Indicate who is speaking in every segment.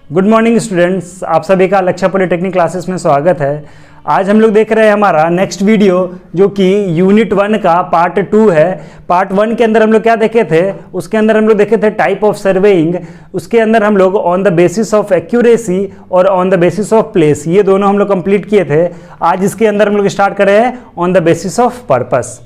Speaker 1: Good morning students, आप सभी का लक्ष्य पॉलिटेक्निक क्लासेस में स्वागत है। आज हम लोग देख रहे हैं हमारा नेक्स्ट वीडियो जो कि यूनिट 1 का पार्ट 2 है। पार्ट 1 के अंदर हम लोग क्या देखे थे, उसके अंदर हम लोग देखे थे टाइप ऑफ सर्वेइंग। उसके अंदर हम लोग on the basis of accuracy और on the basis of place, ये दोनों हम लोग कंप्लीट किए थे। आज इसके अंदर हम लोग स्टार्ट कर रहे हैं on the basis of purpose.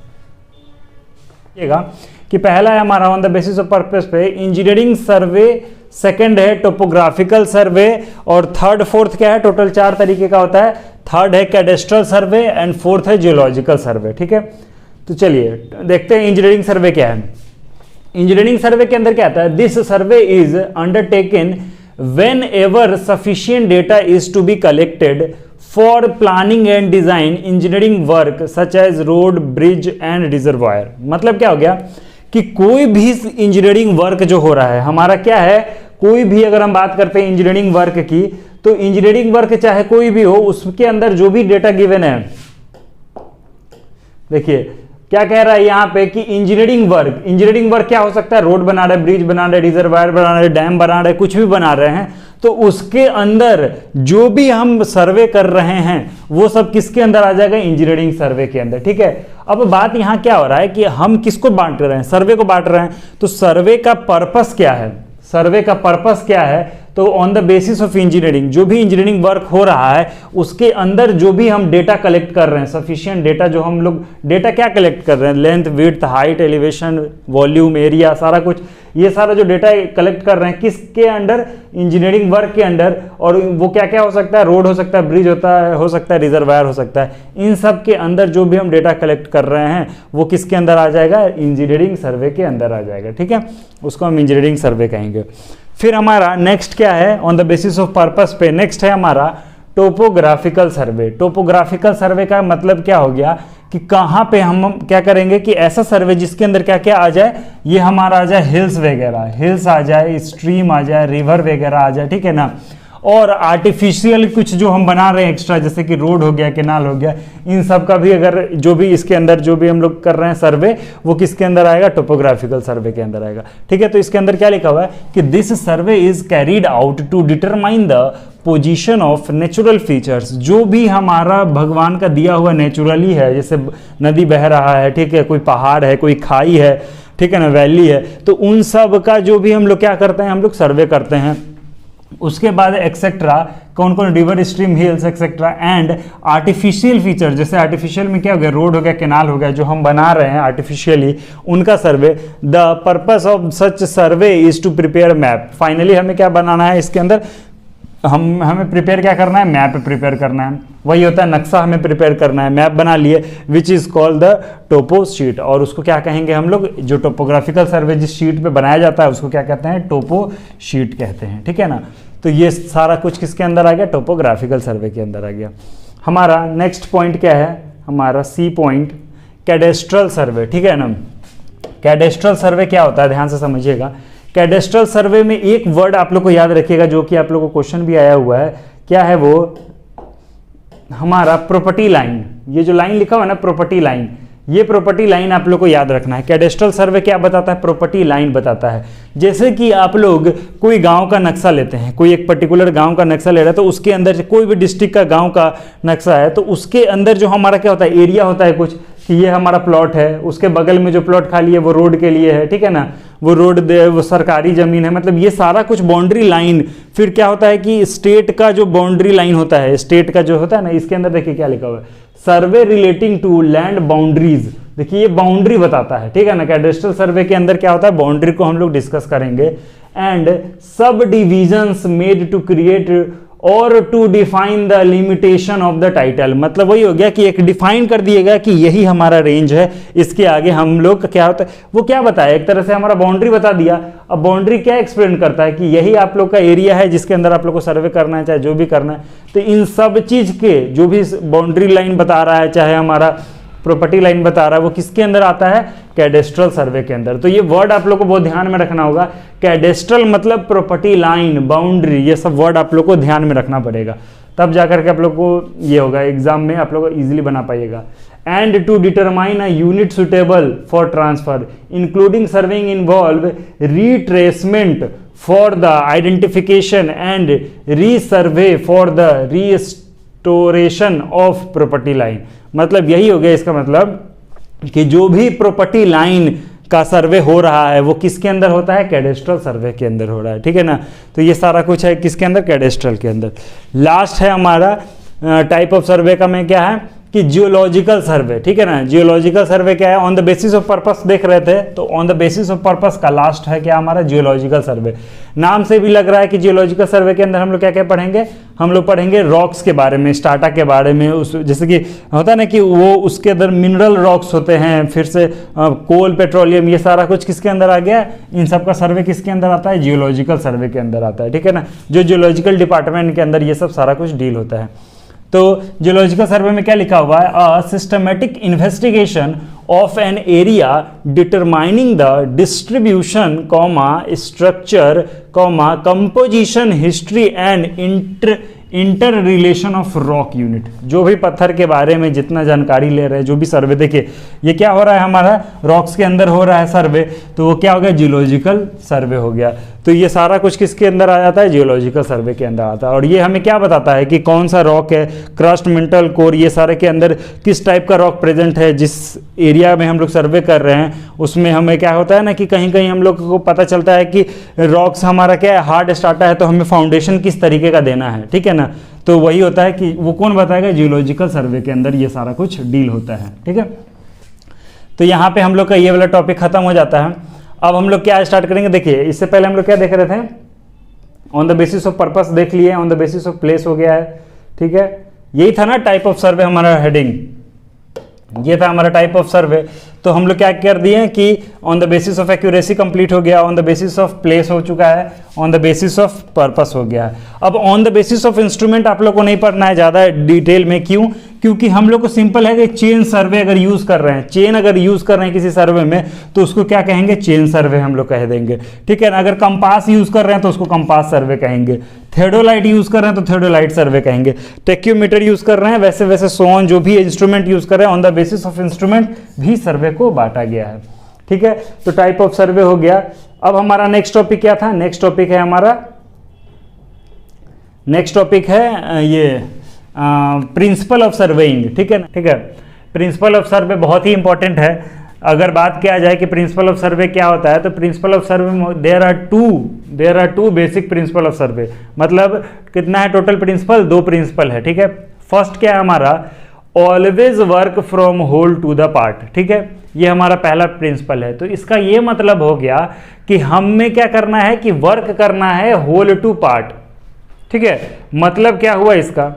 Speaker 1: कि पहला है हमारा on the basis of purpose पे इंजीनियरिंग सर्वे, सेकंड है टोपोग्राफिकल सर्वे और थर्ड फोर्थ क्या है, टोटल 4 तरीके का होता है। थर्ड है कैडेस्ट्रल सर्वे एंड फोर्थ है जियोलॉजिकल सर्वे। ठीक है, तो चलिए देखते हैं इंजीनियरिंग सर्वे क्या है। इंजीनियरिंग सर्वे के अंदर क्या आता है, this survey is undertaken whenever sufficient data is to be collected for planning and design engineering work such as road, bridge and reservoir. मतलब क्या हो गया कि कोई भी इंजीनियरिंग वर्क जो हो रहा है हमारा क्या है, कोई भी अगर हम बात करते हैं इंजीनियरिंग वर्क की, तो इंजीनियरिंग वर्क चाहे कोई भी हो, उसके अंदर जो भी डेटा गिवन है, देखिए क्या कह रहा है यहाँ पे कि इंजीनियरिंग वर्क क्या हो सकता है, रोड बना रहे, ब्रिज बना रहे, रिजर्वायर बना रहे, डैम बना रहे, कुछ भी बना रहे हैं, तो उसके अंदर जो भी हम सर्वे कर रहे हैं वो सब किसके अंदर आ जाएगा, इंजीनियरिंग सर्वे के अंदर। ठीक है, अब बात यहां क्या हो रहा है कि हम किसको बांट रहे हैं, सर्वे को बांट रहे हैं। तो सर्वे का पर्पस क्या है, सर्वे का पर्पस क्या है, तो on the basis of engineering जो भी इंजीनियरिंग वर्क हो रहा है उसके अंदर जो भी हम डेटा कलेक्ट कर रहे हैं, सफिशिएंट डेटा, जो हम लोग डेटा क्या कलेक्ट कर रहे हैं, length, width, height, elevation, volume, area, सारा कुछ, ये सारा जो डेटा कलेक्ट कर रहे हैं किसके अंडर, इंजीनियरिंग वर्क के अंडर। और वो क्या क्या हो सकता है, रोड हो सकता है, ब्रिज हो सकता है, रिजर्वायर हो सकता है। इन सब के अंदर जो भी हम डेटा कलेक्ट कर रहे हैं वो किसके अंदर आ जाएगा, इंजीनियरिंग सर्वे के अंदर आ जाएगा। ठीक है, उसको हम इंजीनियरिंग सर्वे कहेंगे। फिर हमारा नेक्स्ट क्या है, on the basis of purpose पे नेक्स्ट है हमारा टोपोग्राफिकल सर्वे। टोपोग्राफिकल सर्वे का मतलब क्या हो गया कि कहाँ पे हम क्या करेंगे कि ऐसा सर्वे जिसके अंदर क्या क्या आ जाए, ये हमारा आ जाए हिल्स वगैरह, हिल्स आ जाए, स्ट्रीम आ जाए, रिवर वगैरह आ जाए। ठीक है ना, और आर्टिफिशियल कुछ जो हम बना रहे हैं एक्स्ट्रा, जैसे कि रोड हो गया, कैनाल हो गया, इन सब का भी अगर जो भी इसके अंदर जो भी हम लोग कर रहे हैं सर्वे, वो किसके अंदर आएगा, टोपोग्राफिकल सर्वे के अंदर आएगा। ठीक है, तो इसके अंदर क्या लिखा हुआ है कि this survey is carried out to determine the position of natural features. जो भी हमारा भगवान का दिया हुआ नेचुरली है, जैसे नदी बह रहा है, ठीक है, कोई पहाड़ है, कोई खाई है, ठीक है ना, वैली है, तो उन सब का जो भी हम लोग क्या करते हैं, हम लोग सर्वे करते हैं। उसके बाद एक्सेट्रा, कौन कौन, river, stream, hills etcetera, and artificial feature, जैसे आर्टिफिशियल में क्या हो गया, रोड हो गया, कैनाल हो गया, जो हम बना रहे हैं आर्टिफिशियली, उनका survey. The purpose of such survey is to prepare map. Finally हमें क्या बनाना है इसके अंदर, हमें प्रिपेयर क्या करना है, मैप प्रिपेयर करना है। वही होता है नक्शा हमें प्रिपेयर करना है, मैप बना लिए, which is called the topo sheet. और उसको क्या कहेंगे हम लोग, जो टोपोग्राफिकल सर्वे जिस शीट पे बनाया जाता है उसको क्या कहते हैं, टोपो शीट कहते हैं। ठीक है ना, तो ये सारा कुछ किसके अंदर आ गया, टोपोग्राफिकल सर्वे के अंदर आ गया। हमारा नेक्स्ट पॉइंट क्या है, हमारा सी पॉइंट, कैडेस्ट्रल सर्वे। ठीक है ना, कैडेस्ट्रल सर्वे क्या होता है, ध्यान से समझिएगा। कैडेस्ट्रल सर्वे में एक वर्ड आप लोग को याद रखिएगा जो कि आप लोग को क्वेश्चन भी आया हुआ है, क्या है वो, हमारा प्रॉपर्टी लाइन। ये जो लाइन लिखा हुआ है ना, प्रॉपर्टी लाइन, ये प्रॉपर्टी लाइन आप लोग को याद रखना है। कैडेस्ट्रल सर्वे क्या बताता है, प्रॉपर्टी लाइन बताता है। जैसे कि आप लोग कोई गांव का नक्शा लेते हैं, कोई एक पर्टिकुलर गांव का नक्शा ले रहा है, तो उसके अंदर कोई भी डिस्ट्रिक्ट का गांव का नक्शा है, तो उसके अंदर जो हमारा क्या होता है, एरिया होता है कुछ, कि ये हमारा प्लॉट है, उसके बगल में जो प्लॉट खाली है वो रोड के लिए है, ठीक है ना, वो रोड वो सरकारी जमीन है, मतलब ये सारा कुछ बाउंड्री लाइन। फिर क्या होता है कि स्टेट का जो बाउंड्री लाइन होता है, स्टेट का जो होता है ना, इसके अंदर देखिए क्या लिखा हुआ है, सर्वे रिलेटिंग टू लैंड बाउंड्रीज। देखिए ये बाउंड्री बताता है, ठीक है ना। कैडेस्ट्रल सर्वे के अंदर क्या होता है, बाउंड्री को हम लोग डिस्कस करेंगे। And subdivisions made to create और to define the limitation of the title. मतलब वही हो गया कि एक डिफाइन कर दिएगा कि यही हमारा रेंज है, इसके आगे हम लोग क्या होता है, वो क्या बताया, एक तरह से हमारा बाउंड्री बता दिया। अब बाउंड्री क्या एक्सप्लेन करता है कि यही आप लोग का एरिया है जिसके अंदर आप लोग को सर्वे करना है, चाहे जो भी करना है। तो इन सब चीज के जो भी बाउंड्री लाइन बता रहा है, चाहे हमारा प्रॉपर्टी लाइन बता रहा है, वो किसके अंदर आता है, कैडेस्ट्रल सर्वे के अंदर। तो ये वर्ड आप लोग को बहुत ध्यान में रखना होगा। कैडेस्ट्रल मतलब प्रॉपर्टी लाइन, बाउंड्री, ये सब वर्ड आप लोग को ध्यान में रखना पड़ेगा, तब जाकर के आप लोग को ये होगा, एग्जाम में आप लोग को इजीली बना पाइएगा। And to determine a unit suitable for transfer including surveying involve retracement for the identification and resurvey for the restoration of property line. मतलब यही हो गया इसका मतलब कि जो भी प्रॉपर्टी लाइन का सर्वे हो रहा है वो किसके अंदर होता है, कैडेस्ट्रल सर्वे के अंदर हो रहा है, ठीक है ना। तो ये सारा कुछ है किसके अंदर, कैडेस्ट्रल के अंदर। लास्ट है हमारा टाइप ऑफ सर्वे का में क्या है कि जियोलॉजिकल सर्वे, ठीक है ना। जियोलॉजिकल सर्वे क्या है, on the basis of purpose देख रहे थे, तो on the basis of purpose का लास्ट है क्या हमारा, जियोलॉजिकल सर्वे। नाम से भी लग रहा है कि जियोलॉजिकल सर्वे के अंदर हम लोग क्या क्या पढ़ेंगे, हम लोग पढ़ेंगे रॉक्स के बारे में, स्टार्टा के बारे में, उस जैसे कि होता है ना कि वो उसके अंदर मिनरल रॉक्स होते हैं, फिर से कोल, पेट्रोलियम, ये सारा कुछ किसके अंदर आ गया, इन सब का सर्वे किसके अंदर आता है, जियोलॉजिकल सर्वे के अंदर आता है, ठीक है ना। जो जियोलॉजिकल डिपार्टमेंट के अंदर ये सब सारा कुछ डील होता है। तो जियोलॉजिकल सर्वे में क्या लिखा हुआ है, a systematic investigation of an area determining the distribution comma structure comma composition history and inter relation of rock unit. जो भी पत्थर के बारे में जितना जानकारी ले रहे हैं, जो भी सर्वे, देखिए ये क्या हो रहा है हमारा, रॉक्स के अंदर हो रहा है सर्वे, तो वो क्या हो गया, जियोलॉजिकल सर्वे हो गया। तो ये सारा कुछ किसके अंदर आ जाता है, जियोलॉजिकल सर्वे के अंदर आता है। और ये हमें क्या बताता है कि कौन सा रॉक है, क्रस्ट, मेंटल, कोर, ये सारे के अंदर किस टाइप का रॉक प्रेजेंट है, जिस एरिया में हम लोग सर्वे कर रहे हैं उसमें हमें क्या होता है ना कि कहीं कहीं हम लोग को पता चलता है कि रॉक्स हमारा क्या है, हार्ड स्टार्टा है, तो हमें फाउंडेशन किस तरीके का देना है, ठीक है ना। तो वही होता है कि वो कौन बताएगा, जियोलॉजिकल सर्वे के अंदर ये सारा कुछ डील होता है, ठीक है। तो यहाँ पे हम लोग का ये वाला टॉपिक खत्म हो जाता है। अब हम लोग क्या स्टार्ट करेंगे, देखिए इससे पहले हम लोग क्या देख रहे थे, on the basis of purpose देख लिए, on the basis of place हो गया है, ठीक है। यही था ना टाइप ऑफ सर्वे हमारा हेडिंग, ये था हमारा टाइप ऑफ सर्वे। तो हम लोग क्या कर दिए कि on the basis of accuracy complete हो गया, on the basis of place हो चुका है, on the basis of purpose हो गया है। अब on the basis of instrument आप लोग को नहीं पढ़ना है ज़्यादा डिटेल में, क्यों, क्योंकि हम लोग को सिंपल है कि चेन सर्वे अगर यूज़ कर रहे हैं, चेन अगर यूज़ कर रहे हैं किसी सर्वे में तो उसको क्या कहेंगे, चेन सर्वे हम लोग कह देंगे, ठीक है ना। अगर कंपास यूज़ कर रहे हैं तो उसको कंपास सर्वे कहेंगे, थेडोलाइट यूज़ कर रहे हैं तो थेडोलाइट सर्वे कहेंगे, टेक्योमीटर यूज़ कर रहे हैं, वैसे वैसे सोन जो भी इंस्ट्रूमेंट यूज़ कर रहे हैं on the basis of instrument भी सर्वे को बांटा गया है, ठीक है। तो टाइप ऑफ सर्वे हो गया। अब हमारा नेक्स्ट टॉपिक क्या था, नेक्स्ट टॉपिक है हमारा, नेक्स्ट टॉपिक है ये प्रिंसिपल ऑफ सर्वेइंग, ठीक है ना, ठीक है। प्रिंसिपल ऑफ सर्वे बहुत ही इंपॉर्टेंट है। अगर बात किया जाए कि प्रिंसिपल ऑफ सर्वे क्या होता है, तो प्रिंसिपल ऑफ सर्वे में there are two basic principle of survey. मतलब कितना है टोटल प्रिंसिपल, 2 प्रिंसिपल है, ठीक है। फर्स्ट क्या है हमारा, always work from whole to the part, ठीक है, ये हमारा पहला प्रिंसिपल है। तो इसका ये मतलब हो गया कि हमें क्या करना है कि वर्क करना है होल टू पार्ट, ठीक है। मतलब क्या हुआ इसका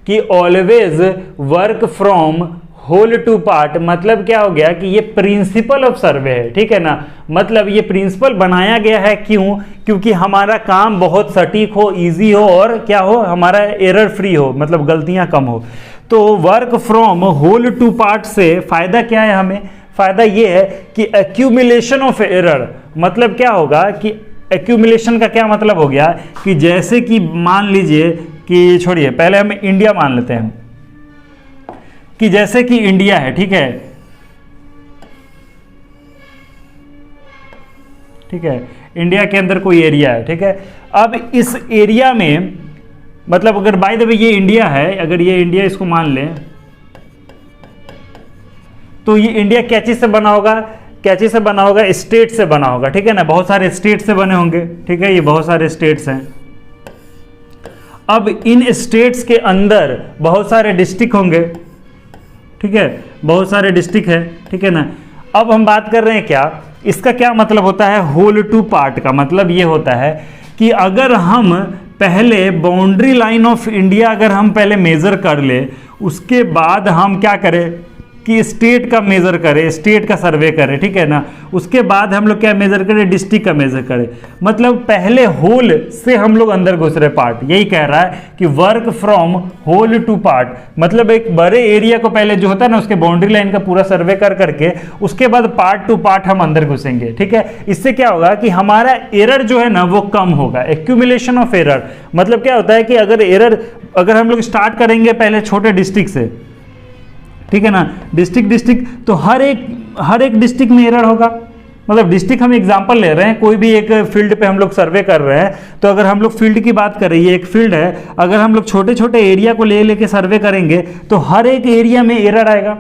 Speaker 1: कि always work from whole to part, मतलब क्या हो गया कि ये प्रिंसिपल ऑफ सर्वे है, ठीक है ना। मतलब ये प्रिंसिपल बनाया गया है क्यों, क्योंकि हमारा काम बहुत सटीक हो, इजी हो और क्या हो, हमारा एरर फ्री हो, मतलब गलतियां कम हो। तो work from whole to part से फायदा क्या है हमें, फायदा ये है कि एक्यूमुलेशन ऑफ एरर, मतलब क्या होगा कि एक्यूमुलेशन का क्या मतलब हो गया कि जैसे कि मान लीजिए कि, छोड़िए पहले हम इंडिया मान लेते हैं कि जैसे कि इंडिया है, ठीक है, ठीक है, इंडिया के अंदर कोई एरिया है, ठीक है। अब इस एरिया में मतलब अगर बाय द वे ये इंडिया है, अगर ये इंडिया इसको मान लें तो ये इंडिया क्या चीज से बना होगा, क्या चीज से बना होगा, स्टेट से बना होगा, ठीक है ना। बहुत सारे स्टेट से बने होंगे, ठीक है, ये बहुत सारे स्टेट्स हैं। अब इन स्टेट्स के अंदर बहुत सारे डिस्ट्रिक्ट होंगे, ठीक है, बहुत सारे डिस्ट्रिक्ट है, ठीक है ना। अब हम बात कर रहे हैं क्या, इसका क्या मतलब होता है, होल टू पार्ट का मतलब ये होता है कि अगर हम पहले बाउंड्री लाइन ऑफ इंडिया अगर हम पहले मेजर कर ले, उसके बाद हम क्या करें कि स्टेट का मेजर करें, स्टेट का सर्वे करें, ठीक है ना। उसके बाद हम लोग क्या मेजर करें, डिस्ट्रिक्ट का मेजर करें। मतलब पहले होल से हम लोग अंदर घुस रहे पार्ट, यही कह रहा है कि work from whole to part, मतलब एक बड़े एरिया को पहले जो होता है ना उसके बाउंड्री लाइन का पूरा सर्वे कर करके उसके बाद पार्ट टू पार्ट हम अंदर घुसेंगे, ठीक है। इससे क्या होगा कि हमारा एरर जो है ना वो कम होगा, एक्यूमुलेशन ऑफ एरर। मतलब क्या होता है कि अगर हम लोग स्टार्ट करेंगे पहले छोटे डिस्ट्रिक्ट से, ठीक है ना, डिस्ट्रिक्ट तो हर एक डिस्ट्रिक्ट में एरर होगा, मतलब डिस्ट्रिक्ट हम एग्जांपल ले रहे हैं, कोई भी एक फील्ड पे हम लोग सर्वे कर रहे हैं, तो अगर हम लोग फील्ड की बात करें, ये एक फील्ड है, अगर हम लोग छोटे छोटे एरिया को ले लेके सर्वे करेंगे तो हर एक एरिया में एरर आएगा,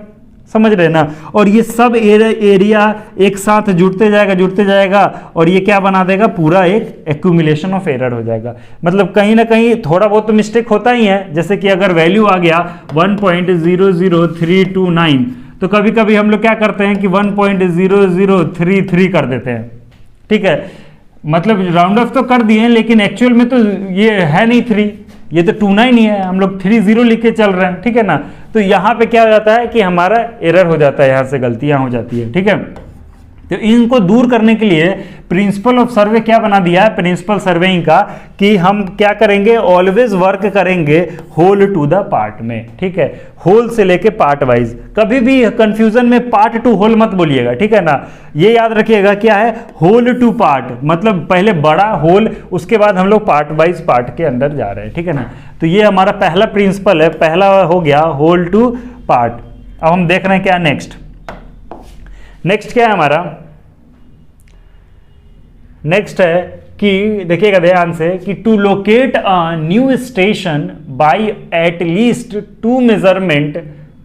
Speaker 1: समझ रहे ना। और ये सब एरिया एक साथ जुड़ते जाएगा और ये क्या बना देगा, पूरा एक एक्यूमुलेशन ऑफ एरर हो जाएगा। मतलब कहीं ना कहीं थोड़ा बहुत तो मिस्टेक होता ही है, जैसे कि अगर वैल्यू आ गया 1.00329 तो कभी कभी हम लोग क्या करते हैं कि 1.0033 कर देते हैं, ठीक है, मतलब राउंड ऑफ तो कर दिए लेकिन एक्चुअल में तो ये है नहीं 3, ये तो 29 ही है, हम लोग 30 लिख के चल रहे हैं, ठीक है ना। तो यहाँ पे क्या हो जाता है कि हमारा एरर हो जाता है, यहाँ से गलतियां हो जाती है, ठीक है। तो इनको दूर करने के लिए प्रिंसिपल ऑफ सर्वे क्या बना दिया है, प्रिंसिपल सर्वेइंग का, कि हम क्या करेंगे, ऑलवेज वर्क करेंगे होल टू द पार्ट में, ठीक है, होल से लेके पार्ट वाइज। कभी भी कंफ्यूजन में पार्ट टू होल मत बोलिएगा, ठीक है ना। ये याद रखिएगा क्या है, होल टू पार्ट, मतलब पहले बड़ा होल, उसके बाद हम लोग पार्ट वाइज पार्ट के अंदर जा रहे हैं, ठीक है ना। तो ये हमारा पहला प्रिंसिपल है, पहला हो गया होल टू पार्ट। अब हम देख रहे हैं क्या नेक्स्ट क्या है हमारा, नेक्स्ट है कि देखिएगा ध्यान से कि to locate a new station by at least 2 measurement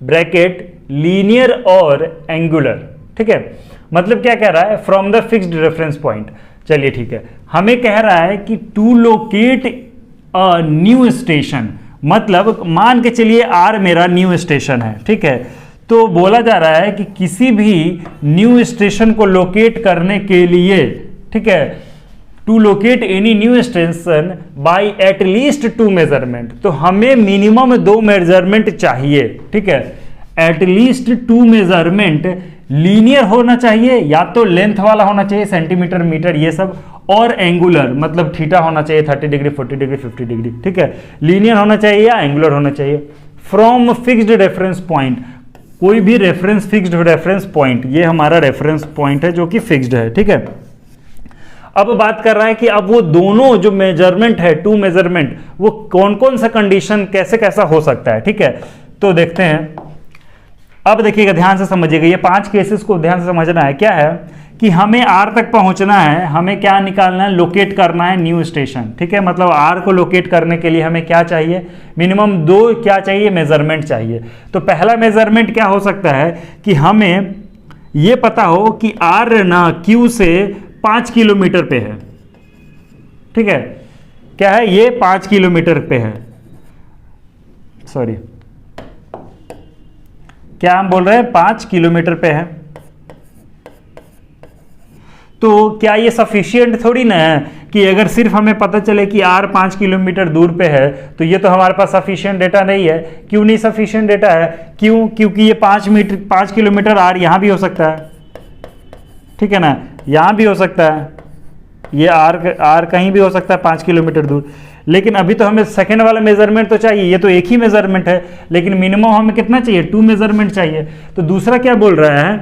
Speaker 1: bracket linear और एंगुलर, ठीक है। मतलब क्या कह रहा है, from the fixed reference point. चलिए ठीक है, हमें कह रहा है कि to locate a new station, मतलब मान के चलिए आर मेरा न्यू स्टेशन है, ठीक है। तो बोला जा रहा है कि किसी भी न्यू स्टेशन को लोकेट करने के लिए, ठीक है, to locate any new station by at least 2 measurement, तो हमें मिनिमम 2 मेजरमेंट चाहिए, ठीक है। एट लीस्ट 2 मेजरमेंट लीनियर होना चाहिए, या तो लेंथ वाला होना चाहिए, सेंटीमीटर मीटर ये सब, और एंगुलर मतलब थीटा होना चाहिए 30 डिग्री 40 डिग्री 50 डिग्री, ठीक है। लीनियर होना चाहिए या एंगुलर होना चाहिए। फ्रॉम फिक्स्ड रेफरेंस पॉइंट, कोई भी रेफरेंस, फिक्स्ड रेफरेंस पॉइंट, ये हमारा रेफरेंस पॉइंट है जो कि फिक्स्ड है, ठीक है। अब बात कर रहा है कि अब वो दोनों जो मेजरमेंट है, 2 मेजरमेंट, वो कौन कौन सा कंडीशन कैसे कैसा हो सकता है, ठीक है। तो देखते हैं, अब देखिएगा ध्यान से समझिएगा, ये 5 केसेस को ध्यान से समझना है। क्या है कि हमें आर तक पहुंचना है, हमें क्या निकालना है, लोकेट करना है न्यू स्टेशन, ठीक है। मतलब आर को लोकेट करने के लिए हमें क्या चाहिए, मिनिमम 2 क्या चाहिए, मेजरमेंट चाहिए। तो पहला मेजरमेंट क्या हो सकता है कि हमें ये पता हो कि आर ना क्यू से 5 किलोमीटर पे है, ठीक है। क्या है, ये 5 किलोमीटर पे है, सॉरी क्या हम बोल रहे हैं, 5 किलोमीटर पे है। तो क्या ये सफिशिएंट थोड़ी ना है कि अगर सिर्फ हमें पता चले कि आर 5 किलोमीटर दूर पे है, तो ये तो हमारे पास सफिशिएंट डेटा नहीं है। क्यों नहीं सफिशिएंट डेटा है, क्यों, क्योंकि ये 5 किलोमीटर आर यहाँ भी हो सकता है, ठीक है ना, यहाँ भी हो सकता है, ये आर कहीं भी हो सकता है 5 किलोमीटर दूर। लेकिन अभी तो हमें सेकेंड वाला मेजरमेंट तो चाहिए, ये तो एक ही मेजरमेंट है, लेकिन मिनिमम हमें कितना चाहिए, 2 मेजरमेंट चाहिए। तो दूसरा क्या बोल रहा है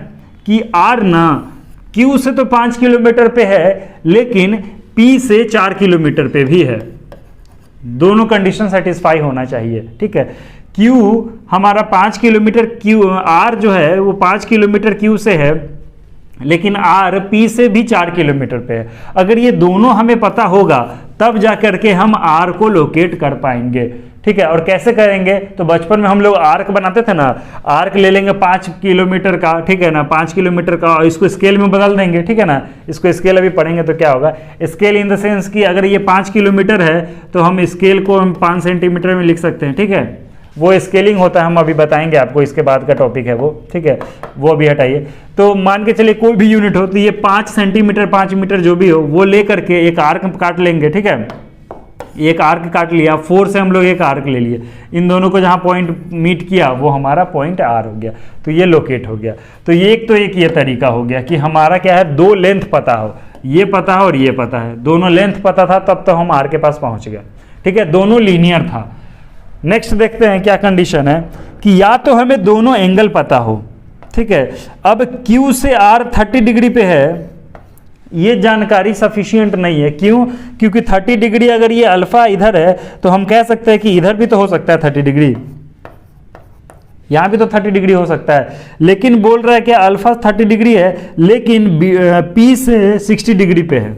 Speaker 1: कि आर ना क्यू से तो 5 किलोमीटर पे है, लेकिन पी से 4 किलोमीटर पे भी है। दोनों कंडीशन सेटिस्फाई होना चाहिए, ठीक है। क्यू हमारा 5 किलोमीटर, क्यू आर जो है वो 5 किलोमीटर क्यू से है, लेकिन आर पी से भी 4 किलोमीटर पे है। अगर ये दोनों हमें पता होगा तब जा करके हम आर को लोकेट कर पाएंगे, ठीक है। और कैसे करेंगे, तो बचपन में हम लोग आर्क बनाते थे ना, आर्क ले लेंगे 5 किलोमीटर का, ठीक है ना, 5 किलोमीटर का, और इसको स्केल में बदल देंगे, ठीक है ना। इसको स्केल अभी पढ़ेंगे तो क्या होगा, स्केल इन द सेंस कि अगर ये 5 किलोमीटर है तो हम स्केल को हम 5 सेंटीमीटर में लिख सकते हैं, ठीक है। वो स्केलिंग होता है, हम अभी बताएंगे आपको, इसके बाद का टॉपिक है वो, ठीक है, वो भी हटाइए। तो मान के चलिए कोई भी यूनिट हो, तो ये 5 सेंटीमीटर 5 मीटर जो भी हो वो ले करके एक आर्क काट लेंगे, ठीक है। एक आर्क काट लिया, 4 से हम लोग एक आर्क ले लिए, इन दोनों को जहाँ पॉइंट मीट किया वो हमारा पॉइंट आर हो गया, तो ये लोकेट हो गया। तो एक ये तरीका हो गया कि हमारा क्या है, 2 लेंथ पता हो, ये पता हो और ये पता है, दोनों लेंथ पता था तब तो हम आर के पास पहुंच गए, ठीक है, दोनों लीनियर था। नेक्स्ट देखते हैं क्या कंडीशन है कि या तो हमें दोनों एंगल पता हो, ठीक है। अब Q से R 30 डिग्री पे है, ये जानकारी सफिशिएंट नहीं है। क्यों, क्योंकि 30 डिग्री अगर ये अल्फा इधर है तो हम कह सकते हैं कि इधर भी तो हो सकता है 30 डिग्री, यहाँ भी तो 30 डिग्री हो सकता है, लेकिन बोल रहा है कि अल्फा 30 डिग्री है लेकिन पी से 60 डिग्री पे है,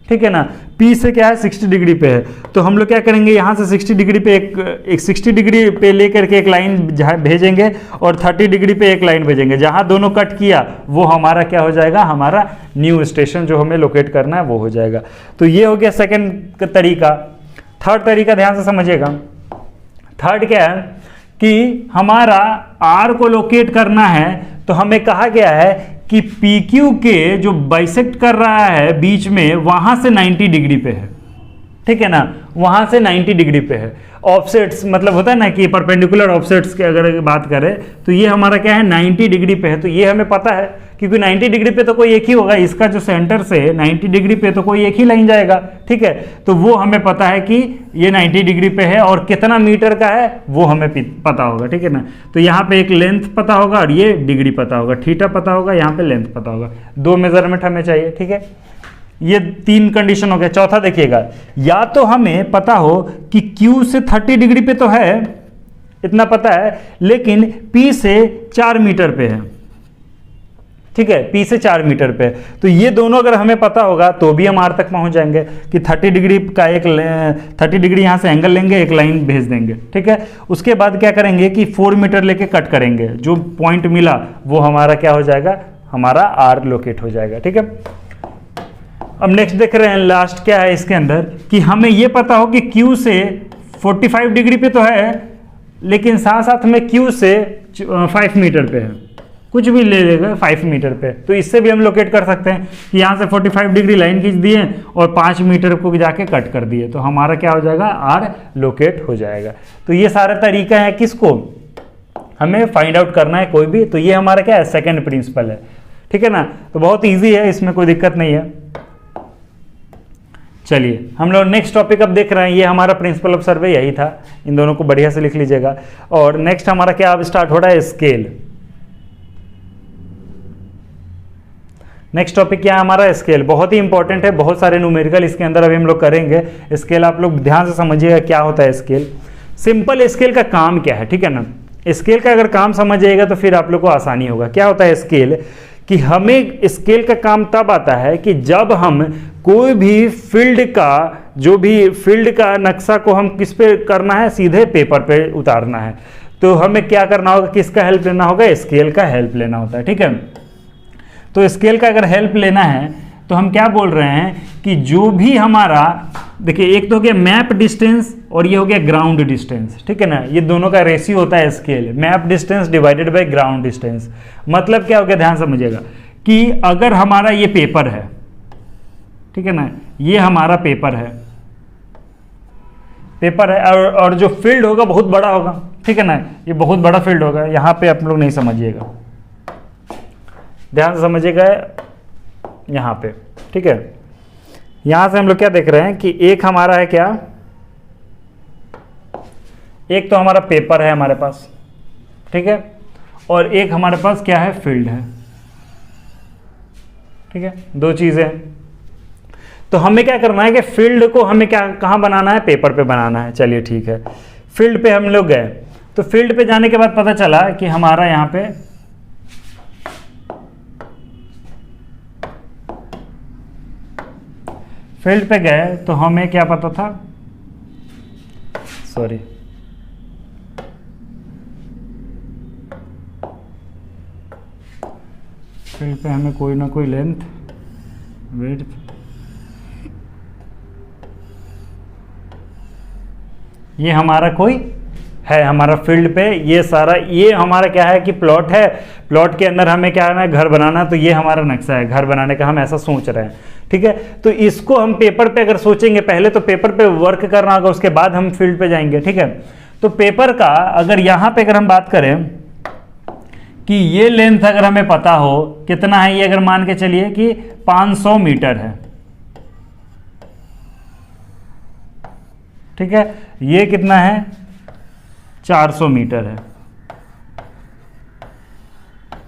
Speaker 1: ठीक है ना, पी से क्या है 60 डिग्री पे है। तो हम लोग क्या करेंगे, यहाँ से 60 डिग्री पे एक 60 डिग्री पे लेकर के एक लाइन भेजेंगे और 30 डिग्री पे एक लाइन भेजेंगे, जहाँ दोनों कट किया वो हमारा क्या हो जाएगा, हमारा न्यू स्टेशन जो हमें लोकेट करना है वो हो जाएगा। तो ये हो गया सेकेंड तरीका। थर्ड तरीका ध्यान से समझिएगा। थर्ड क्या है कि हमारा आर को लोकेट करना है, तो हमें कहा गया है कि पी क्यू के जो बाइसेक्ट कर रहा है बीच में वहां से 90 डिग्री पे है, ठीक है ना, वहां से 90 डिग्री पे है। ऑफसेट्स मतलब होता है ना कि परपेंडिकुलर ऑफसेट्स की अगर बात करें तो ये हमारा क्या है 90 डिग्री पे है। तो ये हमें पता है क्योंकि 90 डिग्री पे तो कोई एक ही होगा, इसका जो सेंटर से 90 डिग्री पे तो कोई एक ही लाइन जाएगा, ठीक है। तो वो हमें पता है कि ये 90 डिग्री पे है और कितना मीटर का है वो हमें पता होगा, ठीक है ना। तो यहाँ पे एक लेंथ पता होगा और ये डिग्री पता होगा, थीटा पता होगा, यहाँ पे लेंथ पता होगा, 2 मेजरमेंट हमें चाहिए, ठीक है। ये 3 कंडीशन हो गया। चौथा देखिएगा, या तो हमें पता हो कि Q से 30 डिग्री पे तो है, इतना पता है, लेकिन P से 4 मीटर पे है, ठीक है, P से 4 मीटर पे। तो ये दोनों अगर हमें पता होगा तो भी हम R तक पहुंच जाएंगे कि 30 डिग्री का 30 डिग्री यहाँ से एंगल लेंगे, एक लाइन भेज देंगे, ठीक है। उसके बाद क्या करेंगे कि 4 मीटर लेके कट करेंगे, जो पॉइंट मिला वो हमारा क्या हो जाएगा, हमारा R लोकेट हो जाएगा, ठीक है। अब नेक्स्ट देख रहे हैं, लास्ट क्या है इसके अंदर कि हमें यह पता हो कि Q से 45 डिग्री पे तो है, लेकिन साथ साथ में Q से 5 मीटर पे है, कुछ भी ले लेगा 5 मीटर पे। तो इससे भी हम लोकेट कर सकते हैं कि यहाँ से 45 डिग्री लाइन खींच दिए और 5 मीटर को जाके कट कर दिए, तो हमारा क्या हो जाएगा, R लोकेट हो जाएगा। तो ये सारा तरीका है किसको हमें फाइंड आउट करना है कोई भी। तो ये हमारा क्या है, सेकेंड प्रिंसिपल है, ठीक है ना। तो बहुत ईजी है, इसमें कोई दिक्कत नहीं है। चलिए हम लोग नेक्स्ट टॉपिक अब देख रहे हैं, ये हमारा प्रिंसिपल ऑफ सर्वे यही था, इन दोनों को बढ़िया से लिख लीजिएगा। और नेक्स्ट हमारा क्या अब स्टार्ट हो रहा है, स्केल। नेक्स्ट टॉपिक क्या है हमारा, स्केल। बहुत ही इंपॉर्टेंट है, बहुत सारे न्यूमेरिकल इसके अंदर अभी हम लोग करेंगे। स्केल आप लोग ध्यान से समझिएगा क्या होता है स्केल। सिंपल स्केल का काम क्या है, ठीक है ना। स्केल का अगर काम समझ जाएगा तो फिर आप लोग को आसानी होगा। क्या होता है स्केल, कि हमें स्केल का काम तब आता है कि जब हम कोई भी फील्ड का, जो भी फील्ड का नक्शा को हम किस पे करना है, सीधे पेपर पे उतारना है। तो हमें क्या करना होगा, किसका हेल्प लेना होगा, स्केल का हेल्प लेना होता है, ठीक है। तो स्केल का अगर हेल्प लेना है तो हम क्या बोल रहे हैं कि जो भी हमारा, देखिए एक तो हो गया मैप डिस्टेंस और ये हो गया ग्राउंड डिस्टेंस, ठीक है ना। ये दोनों का रेशियो होता है scale, map distance divided by ground distance. मतलब क्या हो गया, ध्यान समझिएगा कि अगर हमारा ये पेपर है, ठीक है ना, ये हमारा पेपर है, और जो फील्ड होगा बहुत बड़ा होगा, ठीक है ना, ये बहुत बड़ा फील्ड होगा। यहाँ पे आप लोग नहीं समझिएगा, ध्यान से समझिएगा यहाँ पे, ठीक है। यहाँ से हम लोग क्या देख रहे हैं कि एक हमारा है क्या, एक तो हमारा पेपर है हमारे पास, ठीक है, और एक हमारे पास क्या है, फील्ड है, ठीक है, 2 चीजें हैं। तो हमें क्या करना है कि फील्ड को हमें क्या, कहाँ बनाना है, पेपर पे बनाना है। चलिए ठीक है, फील्ड पे हम लोग गए। तो फील्ड पे जाने के बाद पता चला कि हमारा यहाँ पे फील्ड पे गए तो हमें क्या पता था, सॉरी, फील्ड पे हमें कोई ना कोई लेंथ, विड्थ, ये हमारा कोई है, हमारा फील्ड पे ये सारा, ये हमारा क्या है कि प्लॉट है। प्लॉट के अंदर हमें क्या है, घर बनाना। तो ये हमारा नक्शा है घर बनाने का, हम ऐसा सोच रहे हैं, ठीक है। तो इसको हम पेपर पे अगर सोचेंगे, पहले तो पेपर पे वर्क करना होगा, उसके बाद हम फील्ड पे जाएंगे, ठीक है। तो पेपर का अगर यहाँ पे अगर हम बात करें कि ये लेंथ अगर हमें पता हो कितना है, ये अगर मान के चलिए कि 500 मीटर है, ठीक है, ये कितना है, 400 मीटर है,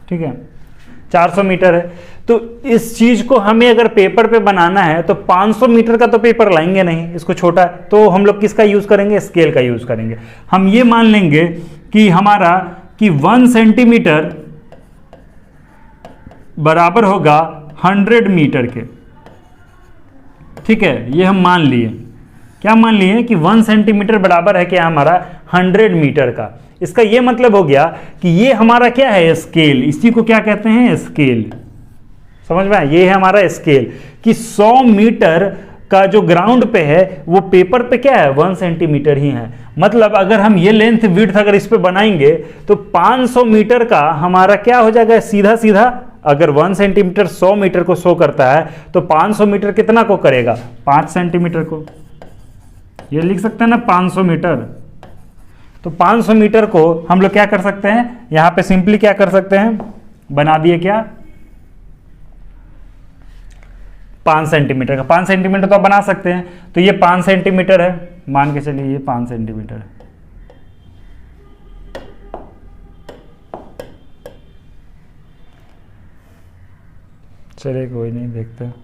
Speaker 1: ठीक है, 400 मीटर है। तो इस चीज को हमें अगर पेपर पे बनाना है तो 500 मीटर का तो पेपर लाएंगे नहीं, इसको छोटा है। तो हम लोग किसका यूज करेंगे, स्केल का यूज करेंगे। हम ये मान लेंगे कि हमारा कि 1 सेंटीमीटर बराबर होगा 100 मीटर के। ठीक है, ये हम मान लिए, क्या मान लिए कि 1 सेंटीमीटर बराबर है क्या हमारा 100 मीटर का। इसका ये मतलब हो गया कि ये हमारा क्या है, स्केल, इसी को क्या कहते हैं, स्केल। समझ में आया, ये है हमारा स्केल कि 100 मीटर का जो ग्राउंड पे है वो पेपर पे क्या है 1 सेंटीमीटर ही है। मतलब अगर हम ये लेंथ विड्थ अगर इस पे बनाएंगे तो 500 मीटर का हमारा क्या हो जाएगा, सीधा सीधा अगर 1 सेंटीमीटर 100 मीटर को शो करता है तो 500 मीटर कितना को करेगा, 5 सेंटीमीटर को। ये लिख सकते हैं ना 500 मीटर। तो 500 मीटर को हम लोग क्या कर सकते हैं, यहां पे सिंपली क्या कर सकते हैं, बना दिए क्या 5 सेंटीमीटर का। 5 सेंटीमीटर तो आप बना सकते हैं, तो ये 5 सेंटीमीटर है, मान के चलिए ये 5 सेंटीमीटर है। चलिए कोई नहीं, देखते हैं।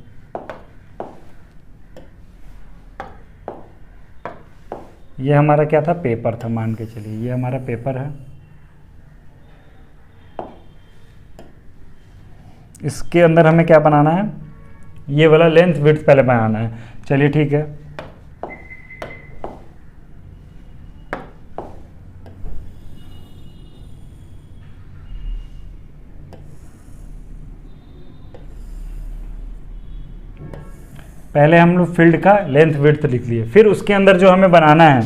Speaker 1: ये हमारा क्या था, पेपर था, मान के चलिए ये हमारा पेपर है। इसके अंदर हमें क्या बनाना है, ये वाला लेंथ विड्थ पहले बनाना है। चलिए ठीक है, पहले हम लोग फील्ड का लेंथ विड्थ लिख लिए, फिर उसके अंदर जो हमें बनाना है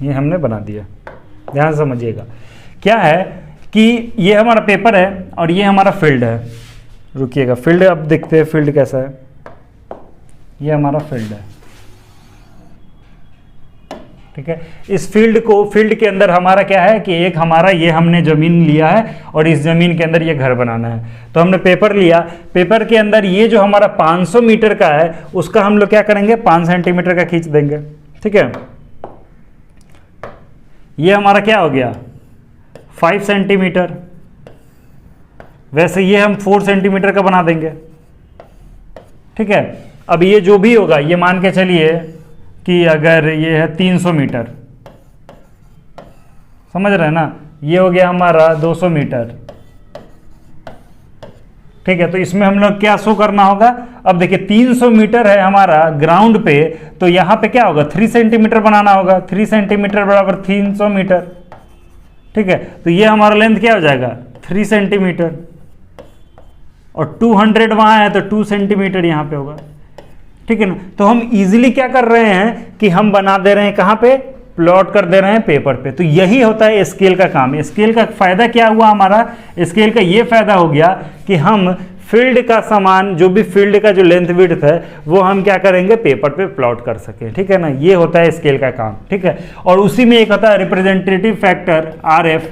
Speaker 1: ये हमने बना दिया। ध्यान समझिएगा, क्या है कि ये हमारा पेपर है और ये हमारा फील्ड है। रुकिएगा, फील्ड अब देखते हैं फील्ड कैसा है। ये हमारा फील्ड है, ठीक है। इस फील्ड के अंदर हमारा क्या है कि एक हमारा ये हमने जमीन लिया है और इस जमीन के अंदर ये घर बनाना है। तो हमने पेपर लिया, पेपर के अंदर ये जो हमारा 500 मीटर का है उसका हम लोग क्या करेंगे 5 सेंटीमीटर का खींच देंगे, ठीक है। ये हमारा क्या हो गया 5 सेंटीमीटर, वैसे ये हम 4 सेंटीमीटर का बना देंगे, ठीक है। अब ये जो भी होगा, ये मान के चलिए कि अगर ये है 300 मीटर, समझ रहे हैं ना, ये हो गया हमारा 200 मीटर, ठीक है। तो इसमें हम लोग क्या शो करना होगा, अब देखिए 300 मीटर है हमारा ग्राउंड पे, तो यहां पे क्या होगा 3 सेंटीमीटर बनाना होगा। 3 सेंटीमीटर बराबर 300 मीटर, ठीक है। तो ये हमारा लेंथ क्या हो जाएगा 3 सेंटीमीटर, और 200 वहां है तो 2 सेंटीमीटर यहां पे होगा, ठीक है ना। तो हम इजीली क्या कर रहे हैं कि हम बना दे रहे हैं कहां पे, प्लॉट कर दे रहे हैं पेपर पे। तो यही होता है स्केल का काम। स्केल का फायदा क्या हुआ हमारा, स्केल का ये फायदा हो गया कि हम फील्ड का सामान, जो भी फील्ड का जो लेंथ विड्थ है वो हम क्या करेंगे पेपर पे प्लॉट कर सके, ठीक है ना। ये होता है स्केल का काम, ठीक है। और उसी में एक होता है रिप्रेजेंटेटिव फैक्टर RF।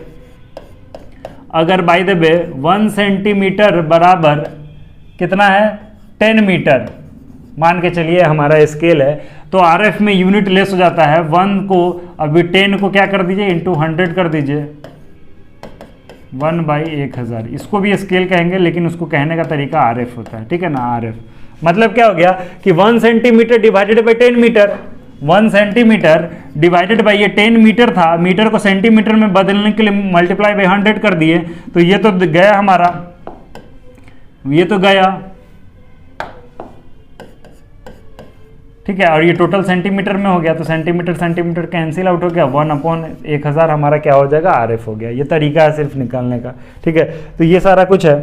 Speaker 1: अगर बाय द वे 1 सेंटीमीटर बराबर कितना है 10 मीटर, मान के चलिए हमारा स्केल है, तो RF में यूनिट लेस हो जाता है। 1 को अभी 10 को क्या कर दीजिए इंटू 100 कर दीजिए, 1/1000। इसको भी स्केल कहेंगे, लेकिन उसको कहने का तरीका RF होता है, ठीक है ना। RF मतलब क्या हो गया कि 1 centimetre divided by 10 metre, 1 centimetre divided by ये 10 मीटर था, मीटर को सेंटीमीटर में बदलने के लिए मल्टीप्लाई बाई 100 कर दिए, तो ये तो गया हमारा, ये तो गया, ठीक है। और ये टोटल सेंटीमीटर में हो गया, तो सेंटीमीटर सेंटीमीटर कैंसिल आउट हो गया, 1/1000 हमारा क्या हो जाएगा RF हो गया। ये तरीका है सिर्फ निकालने का, ठीक है। तो ये सारा कुछ है।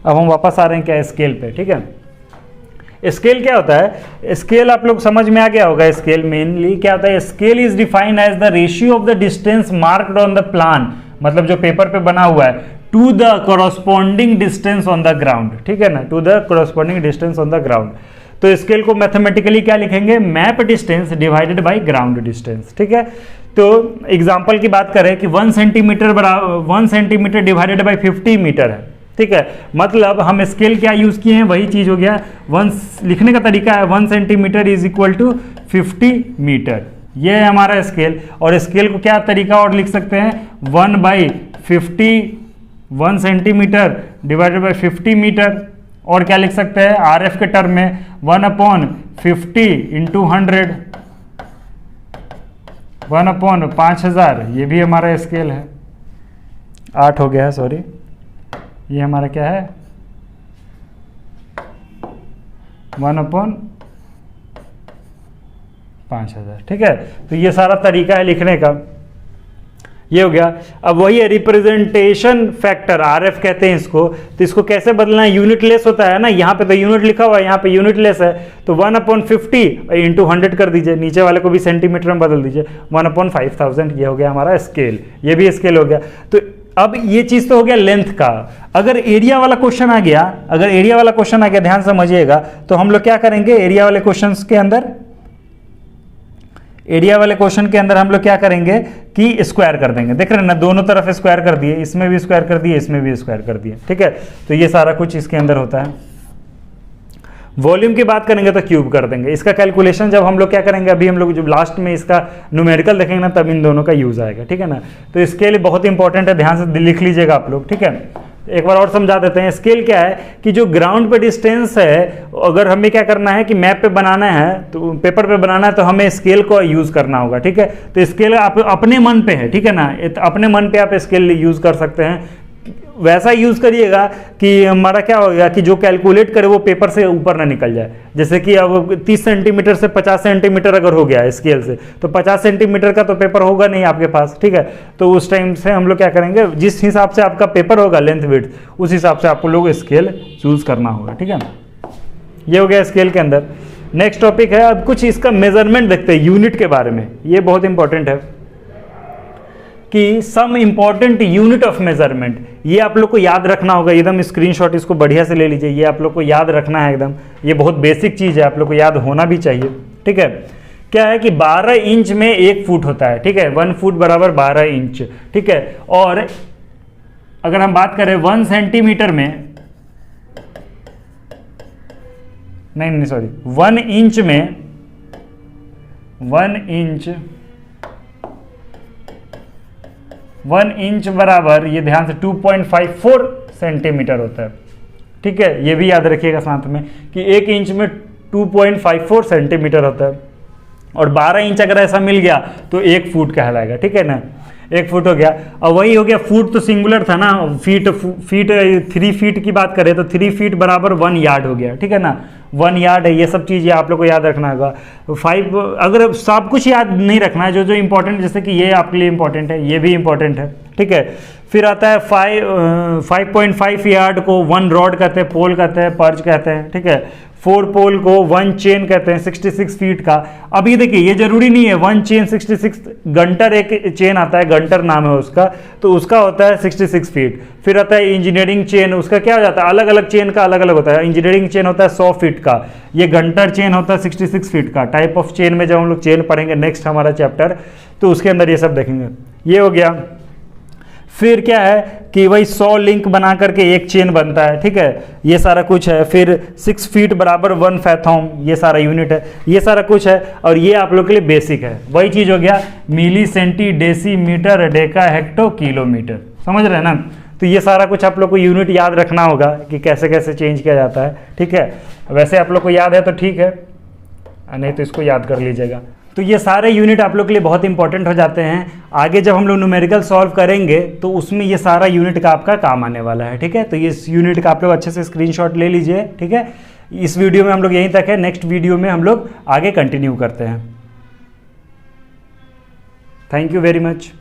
Speaker 1: अब हम वापस आ रहे हैं क्या स्केल पे, ठीक है। स्केल क्या होता है, स्केल आप लोग समझ में आ गया होगा। स्केल मेनली क्या होता है, scale is defined as the ratio of the distance marked on the plan, मतलब जो पेपर पे बना हुआ है, to the corresponding distance on the ground, ठीक है ना, to the corresponding distance on the ground. तो स्केल को मैथमेटिकली क्या लिखेंगे, map distance divided by ground distance, ठीक है। तो एग्जांपल की बात करें कि 1 सेंटीमीटर बराबर 1 सेंटीमीटर डिवाइडेड बाय 50 मीटर है, ठीक है। मतलब हम स्केल क्या यूज किए हैं, वही चीज हो गया। 1 लिखने का तरीका है 1 centimetre is equal to 50 metre, ये है हमारा स्केल। और स्केल को क्या तरीका और लिख सकते हैं, 1/50 1 सेंटीमीटर डिवाइडेड बाई 50 मीटर, और क्या लिख सकते हैं RF के टर्म में 1/50 इंटू 100, 1/5000, ये भी हमारा स्केल है। 8 हो गया है, सॉरी, ये हमारा क्या है 1/5000, ठीक है। तो ये सारा तरीका है लिखने का, ये हो गया। अब वही है रिप्रेजेंटेशन फैक्टर, RF कहते हैं इसको। तो इसको कैसे बदलना है, यूनिट लेस होता है ना, यहाँ पे तो यूनिट लिखा हुआ है, यहाँ पे यूनिट लेस है, तो 1/50 इंटू 100 कर दीजिए, नीचे वाले को भी सेंटीमीटर में बदल दीजिए, 1/5000, ये हो गया हमारा स्केल, ये भी स्केल हो गया। तो अब ये चीज तो हो गया लेंथ का। अगर एरिया वाला क्वेश्चन आ गया, ध्यान समझिएगा, तो हम लोग क्या करेंगे, एरिया वाले क्वेश्चन के अंदर हम लोग क्या करेंगे कि स्क्वायर कर देंगे। देख रहे हैं ना, दोनों तरफ स्क्वायर कर दिए, इसमें भी स्क्वायर कर दिए, इसमें भी स्क्वायर कर दिए, ठीक है। तो ये सारा कुछ इसके अंदर होता है। वॉल्यूम की बात करेंगे तो क्यूब कर देंगे। इसका कैलकुलेशन जब हम लोग क्या करेंगे, अभी हम लोग जब लास्ट में इसका न्यूमेरिकल देखेंगे ना, तब इन दोनों का यूज आएगा, ठीक है ना। तो इसके लिए बहुत इंपॉर्टेंट है, ध्यान से लिख लीजिएगा आप लोग, ठीक है। एक बार और समझा देते हैं। स्केल क्या है कि जो ग्राउंड पे डिस्टेंस है, अगर हमें क्या करना है कि मैप पे बनाना है, तो पेपर पे बनाना है, तो हमें स्केल को यूज करना होगा, ठीक है। तो स्केल आप अपने मन पे है, ठीक है ना, अपने मन पे आप स्केल यूज कर सकते हैं। वैसा यूज करिएगा कि हमारा क्या होगा कि जो कैलकुलेट करे वो पेपर से ऊपर ना निकल जाए। जैसे कि अब 30 सेंटीमीटर से 50 सेंटीमीटर अगर हो गया स्केल से, तो 50 सेंटीमीटर का तो पेपर होगा नहीं आपके पास, ठीक है। तो उस टाइम से हम लोग क्या करेंगे, जिस हिसाब से आपका पेपर होगा लेंथ विड्थ, उस हिसाब से आपको लोग स्केल चूज करना होगा, ठीक है। ये हो गया स्केल के अंदर। नेक्स्ट टॉपिक है, अब कुछ इसका मेजरमेंट देखते हैं यूनिट के बारे में। ये बहुत इंपॉर्टेंट है कि some important unit of measurement, ये आप लोग को याद रखना होगा। एकदम स्क्रीनशॉट इसको बढ़िया से ले लीजिए, ये आप लोग को याद रखना है एकदम। ये बहुत बेसिक चीज़ है, आप लोग को याद होना भी चाहिए, ठीक है। क्या है कि 12 इंच में 1 फुट होता है, ठीक है। 1 फुट बराबर 12 इंच, ठीक है। और अगर हम बात करें 1 सेंटीमीटर में, नहीं सॉरी, 1 इंच में, 1 इंच बराबर, ये ध्यान से 2.54 सेंटीमीटर होता है, ठीक है। ये भी याद रखिएगा साथ में कि 1 इंच में 2.54 सेंटीमीटर होता है, और 12 इंच अगर ऐसा मिल गया तो 1 फुट कहलाएगा, ठीक है ना। 1 फुट हो गया। और वही हो गया, फुट तो सिंगुलर था ना, फीट 3 फीट की बात करें तो 3 फीट बराबर 1 यार्ड हो गया, ठीक है ना। 1 यार्ड है। ये सब चीज़ें आप लोग को याद रखना होगा। 5, अगर सब कुछ याद नहीं रखना है, जो इंपॉर्टेंट, जैसे कि ये आपके लिए इंपॉर्टेंट है, ये भी इंपॉर्टेंट है, ठीक है। फिर आता है 5.5 यार्ड को 1 रॉड कहते हैं, पोल कहते हैं, पर्च कहते हैं, ठीक है। 4 पोल को 1 चेन कहते हैं, 66 फीट का। अब ये देखिए, ये जरूरी नहीं है 1 चेन 66, गंटर एक चेन आता है, गंटर नाम है उसका, तो उसका होता है 66 फीट। फिर आता है इंजीनियरिंग चेन, उसका क्या हो जाता है, अलग अलग चेन का अलग अलग होता है। इंजीनियरिंग चेन होता है 100 फीट का, ये घंटर चेन होता है 66 फीट का। टाइप ऑफ चेन में जब हम लोग चेन पढ़ेंगे नेक्स्ट हमारा चैप्टर, तो उसके अंदर ये सब देखेंगे। ये हो गया। फिर क्या है कि वही 100 लिंक बना करके एक चेन बनता है, ठीक है। ये सारा कुछ है। फिर 6 फीट बराबर 1 फैथम, ये सारा यूनिट है, ये सारा कुछ है। और ये आप लोग के लिए बेसिक है। वही चीज़ हो गया milli, centi, decimetre, deca, hecto, kilometre, समझ रहे हैं ना। तो ये सारा कुछ आप लोग को यूनिट याद रखना होगा कि कैसे कैसे चेंज किया जाता है, ठीक है। वैसे आप लोग को याद है तो ठीक है, नहीं तो इसको याद कर लीजिएगा। तो ये सारे यूनिट आप लोग के लिए बहुत इंपॉर्टेंट हो जाते हैं। आगे जब हम लोग न्यूमेरिकल सॉल्व करेंगे तो उसमें ये सारा यूनिट का आपका काम आने वाला है, ठीक है। तो इस यूनिट का आप लोग अच्छे से स्क्रीनशॉट ले लीजिए, ठीक है। इस वीडियो में हम लोग यहीं तक है, नेक्स्ट वीडियो में हम लोग आगे कंटिन्यू करते हैं। Thank you very much.